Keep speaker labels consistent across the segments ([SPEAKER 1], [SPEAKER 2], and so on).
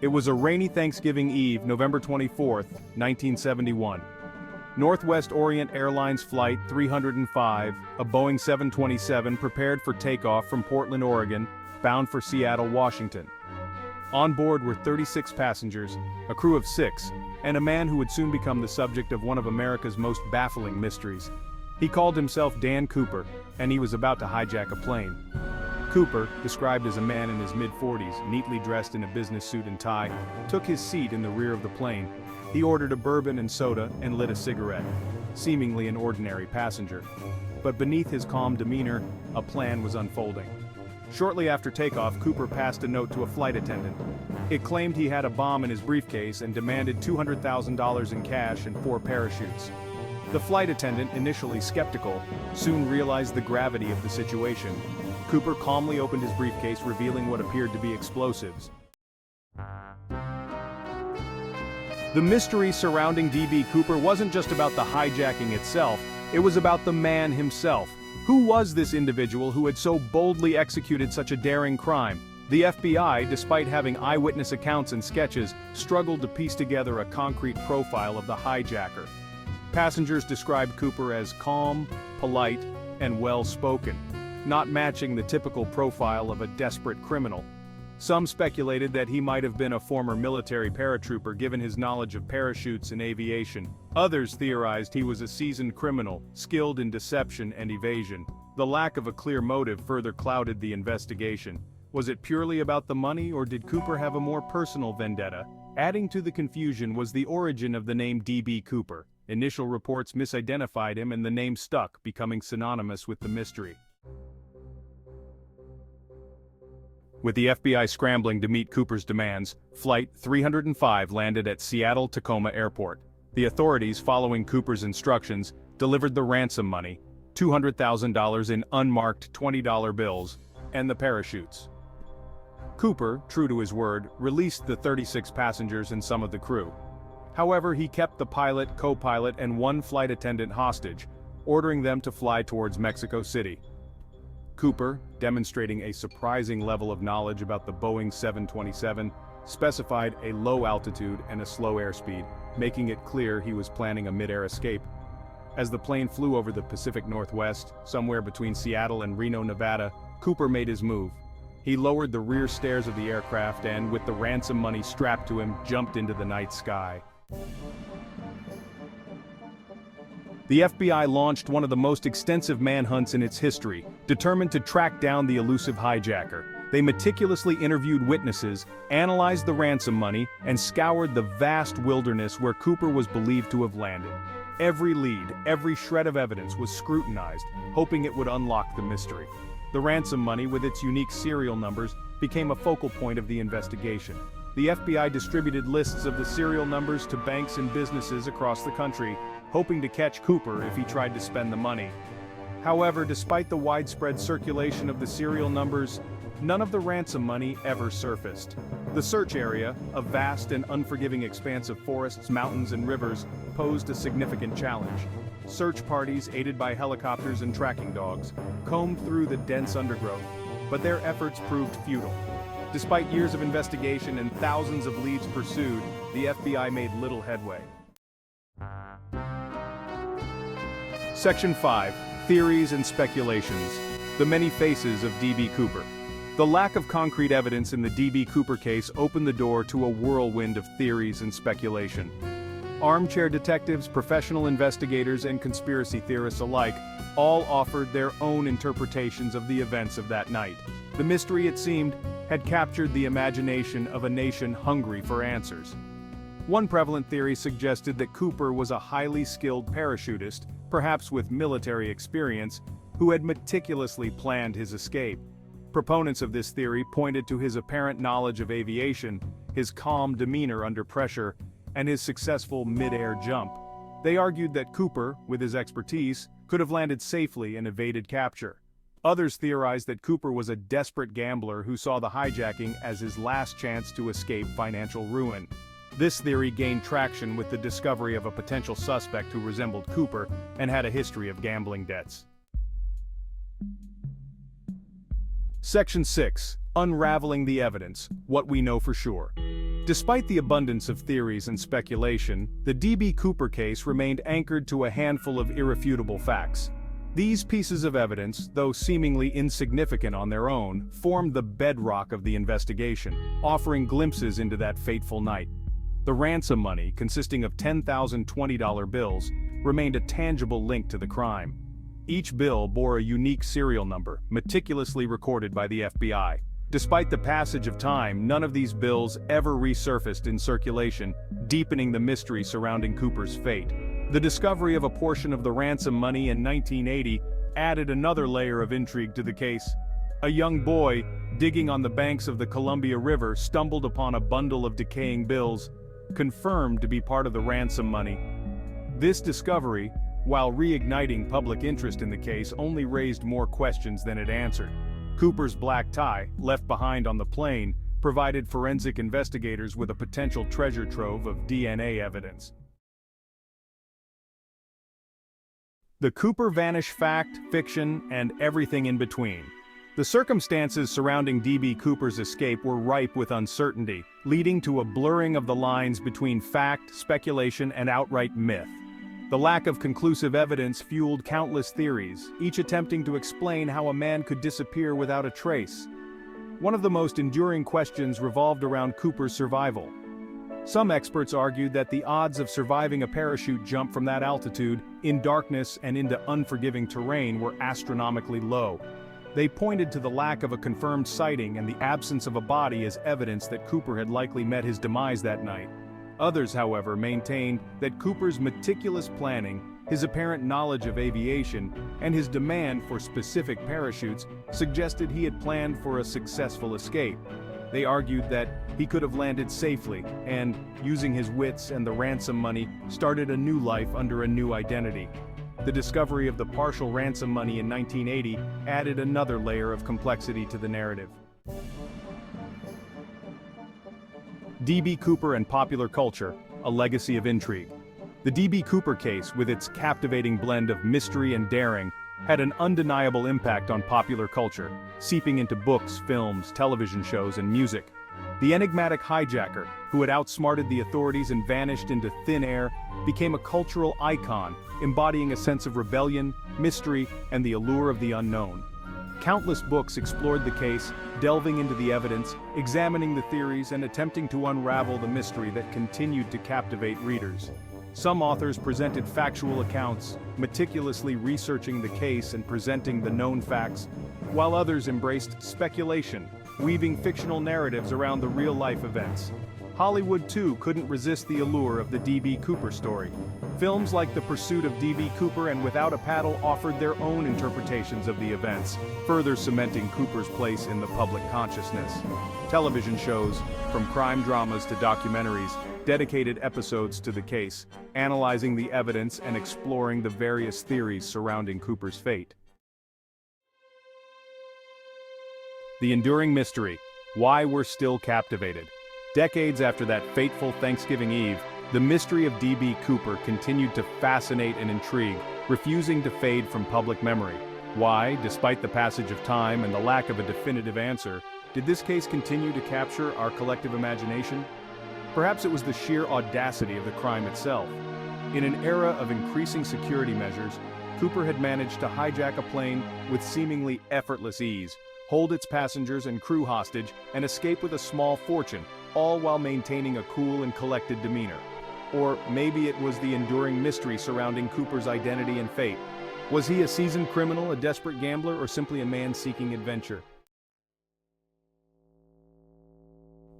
[SPEAKER 1] It was a rainy Thanksgiving Eve, November 24, 1971. Northwest Orient Airlines Flight 305, a Boeing 727 prepared for takeoff from Portland, Oregon, bound for Seattle, Washington. On board were 36 passengers, a crew of 6, and a man who would soon become the subject of one of America's most baffling mysteries. He called himself Dan Cooper, and he was about to hijack a plane. Cooper, described as a man in his mid-40s, neatly dressed in a business suit and tie, took his seat in the rear of the plane. He ordered a bourbon and soda and lit a cigarette, seemingly an ordinary passenger. But beneath his calm demeanor, a plan was unfolding. Shortly after takeoff, Cooper passed a note to a flight attendant. It claimed he had a bomb in his briefcase and demanded $200,000 in cash and 4 parachutes. The flight attendant, initially skeptical, soon realized the gravity of the situation. Cooper calmly opened his briefcase, revealing what appeared to be explosives. The mystery surrounding D.B. Cooper wasn't just about the hijacking itself, it was about the man himself. Who was this individual who had so boldly executed such a daring crime? The FBI, despite having eyewitness accounts and sketches, struggled to piece together a concrete profile of the hijacker. Passengers described Cooper as calm, polite, and well-spoken, not matching the typical profile of a desperate criminal. Some speculated that he might have been a former military paratrooper given his knowledge of parachutes and aviation. Others theorized he was a seasoned criminal, skilled in deception and evasion. The lack of a clear motive further clouded the investigation. Was it purely about the money, or did Cooper have a more personal vendetta? Adding to the confusion was the origin of the name D.B. Cooper. Initial reports misidentified him and the name stuck, becoming synonymous with the mystery. With the FBI scrambling to meet Cooper's demands, Flight 305 landed at Seattle-Tacoma Airport. The authorities, following Cooper's instructions, delivered the ransom money, $200,000 in unmarked $20 bills, and the parachutes. Cooper, true to his word, released the 36 passengers and some of the crew. However, he kept the pilot, co-pilot, and 1 flight attendant hostage, ordering them to fly towards Mexico City. Cooper, demonstrating a surprising level of knowledge about the Boeing 727, specified a low altitude and a slow airspeed, making it clear he was planning a mid-air escape. As the plane flew over the Pacific Northwest, somewhere between Seattle and Reno, Nevada, Cooper made his move. He lowered the rear stairs of the aircraft and, with the ransom money strapped to him, jumped into the night sky. The FBI launched one of the most extensive manhunts in its history, determined to track down the elusive hijacker. They meticulously interviewed witnesses, analyzed the ransom money, and scoured the vast wilderness where Cooper was believed to have landed. Every lead, every shred of evidence was scrutinized, hoping it would unlock the mystery. The ransom money, with its unique serial numbers, became a focal point of the investigation. The FBI distributed lists of the serial numbers to banks and businesses across the country, hoping to catch Cooper if he tried to spend the money. However, despite the widespread circulation of the serial numbers, none of the ransom money ever surfaced. The search area, a vast and unforgiving expanse of forests, mountains, and rivers, posed a significant challenge. Search parties, aided by helicopters and tracking dogs, combed through the dense undergrowth, but their efforts proved futile. Despite years of investigation and thousands of leads pursued, the FBI made little headway. Section 5. Theories and Speculations. The many faces of D.B. Cooper. The lack of concrete evidence in the D.B. Cooper case opened the door to a whirlwind of theories and speculation. Armchair detectives, professional investigators, and conspiracy theorists alike all offered their own interpretations of the events of that night. The mystery, it seemed, had captured the imagination of a nation hungry for answers. One prevalent theory suggested that Cooper was a highly skilled parachutist, perhaps with military experience, who had meticulously planned his escape. Proponents of this theory pointed to his apparent knowledge of aviation, his calm demeanor under pressure, and his successful mid-air jump. They argued that Cooper, with his expertise, could have landed safely and evaded capture. Others theorized that Cooper was a desperate gambler who saw the hijacking as his last chance to escape financial ruin. This theory gained traction with the discovery of a potential suspect who resembled Cooper and had a history of gambling debts. Section 6. Unraveling the evidence, what we know for sure. Despite the abundance of theories and speculation, the D.B. Cooper case remained anchored to a handful of irrefutable facts. These pieces of evidence, though seemingly insignificant on their own, formed the bedrock of the investigation, offering glimpses into that fateful night. The ransom money, consisting of 10,000 $20 bills, remained a tangible link to the crime. Each bill bore a unique serial number, meticulously recorded by the FBI. Despite the passage of time, none of these bills ever resurfaced in circulation, deepening the mystery surrounding Cooper's fate. The discovery of a portion of the ransom money in 1980 added another layer of intrigue to the case. A young boy, digging on the banks of the Columbia River, stumbled upon a bundle of decaying bills, confirmed to be part of the ransom money. This discovery, while reigniting public interest in the case, only raised more questions than it answered. Cooper's black tie, left behind on the plane, provided forensic investigators with a potential treasure trove of DNA evidence. The Cooper vanish fact, fiction, and everything in between. The circumstances surrounding D.B. Cooper's escape were ripe with uncertainty, leading to a blurring of the lines between fact, speculation, and outright myth. The lack of conclusive evidence fueled countless theories, each attempting to explain how a man could disappear without a trace. One of the most enduring questions revolved around Cooper's survival. Some experts argued that the odds of surviving a parachute jump from that altitude, in darkness and into unforgiving terrain, were astronomically low. They pointed to the lack of a confirmed sighting and the absence of a body as evidence that Cooper had likely met his demise that night. Others, however, maintained that Cooper's meticulous planning, his apparent knowledge of aviation, and his demand for specific parachutes suggested he had planned for a successful escape. They argued that he could have landed safely and, using his wits and the ransom money, started a new life under a new identity. The discovery of the partial ransom money in 1980 added another layer of complexity to the narrative. D.B. Cooper and popular culture, a legacy of intrigue. The D.B. Cooper case, with its captivating blend of mystery and daring, had an undeniable impact on popular culture, seeping into books, films, television shows, and music. The enigmatic hijacker, who had outsmarted the authorities and vanished into thin air, became a cultural icon, embodying a sense of rebellion, mystery, and the allure of the unknown. Countless books explored the case, delving into the evidence, examining the theories, and attempting to unravel the mystery that continued to captivate readers. Some authors presented factual accounts, meticulously researching the case and presenting the known facts, while others embraced speculation, weaving fictional narratives around the real-life events. Hollywood, too, couldn't resist the allure of the D.B. Cooper story. Films like The Pursuit of D.B. Cooper and Without a Paddle offered their own interpretations of the events, further cementing Cooper's place in the public consciousness. Television shows, from crime dramas to documentaries, dedicated episodes to the case, analyzing the evidence and exploring the various theories surrounding Cooper's fate. The enduring mystery, why we're still captivated. Decades after that fateful Thanksgiving Eve, the mystery of D.B. Cooper continued to fascinate and intrigue, refusing to fade from public memory. Why, despite the passage of time and the lack of a definitive answer, did this case continue to capture our collective imagination? Perhaps it was the sheer audacity of the crime itself. In an era of increasing security measures, Cooper had managed to hijack a plane with seemingly effortless ease, hold its passengers and crew hostage, and escape with a small fortune, all while maintaining a cool and collected demeanor. Or maybe it was the enduring mystery surrounding Cooper's identity and fate. Was he a seasoned criminal, a desperate gambler, or simply a man seeking adventure?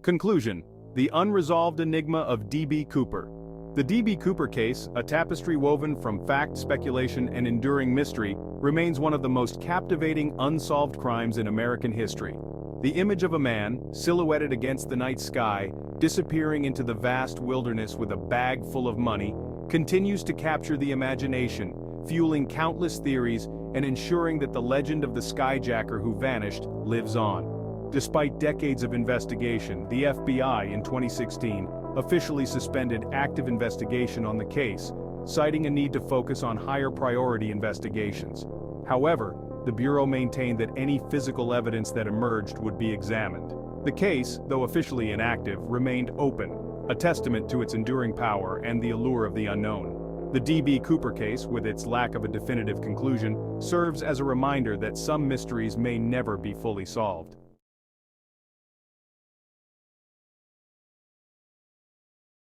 [SPEAKER 1] Conclusion: the unresolved enigma of D.B. Cooper. The D.B. Cooper case, a tapestry woven from fact, speculation, and enduring mystery, remains one of the most captivating unsolved crimes in American history. The image of a man, silhouetted against the night sky, disappearing into the vast wilderness with a bag full of money, continues to capture the imagination, fueling countless theories and ensuring that the legend of the skyjacker who vanished lives on. Despite decades of investigation, the FBI in 2016 officially suspended active investigation on the case, citing a need to focus on higher priority investigations. However, the Bureau maintained that any physical evidence that emerged would be examined. The case, though officially inactive, remained open, a testament to its enduring power and the allure of the unknown. The D.B. Cooper case, with its lack of a definitive conclusion, serves as a reminder that some mysteries may never be fully solved.